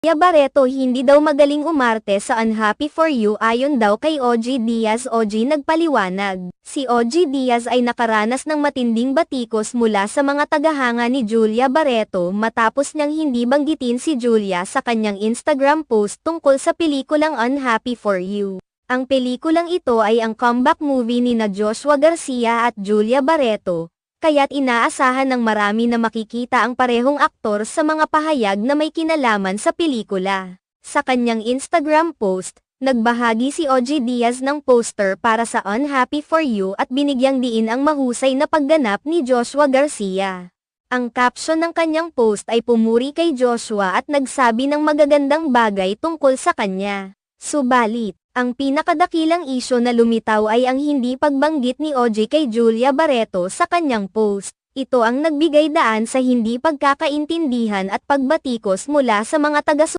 Julia Barreto hindi daw magaling umarte sa Unhappy For You ayon daw kay OG Diaz. OG nagpaliwanag. Si OG Diaz ay nakaranas ng matinding batikos mula sa mga tagahanga ni Julia Barreto matapos niyang hindi banggitin si Julia sa kanyang Instagram post tungkol sa pelikulang Unhappy For You. Ang pelikulang ito ay ang comeback movie ni Joshua Garcia at Julia Barreto, kaya't inaasahan ng marami na makikita ang parehong aktor sa mga pahayag na may kinalaman sa pelikula. Sa kanyang Instagram post, nagbahagi si OG Diaz ng poster para sa Unhappy For You at binigyang diin ang mahusay na pagganap ni Joshua Garcia. Ang caption ng kanyang post ay pumuri kay Joshua at nagsabi ng magagandang bagay tungkol sa kanya. Subalit, ang pinakadakilang isyu na lumitaw ay ang hindi pagbanggit ni OG kay Julia Barreto sa kanyang post. Ito ang nagbigay daan sa hindi pagkakaintindihan at pagbatikos mula sa mga taga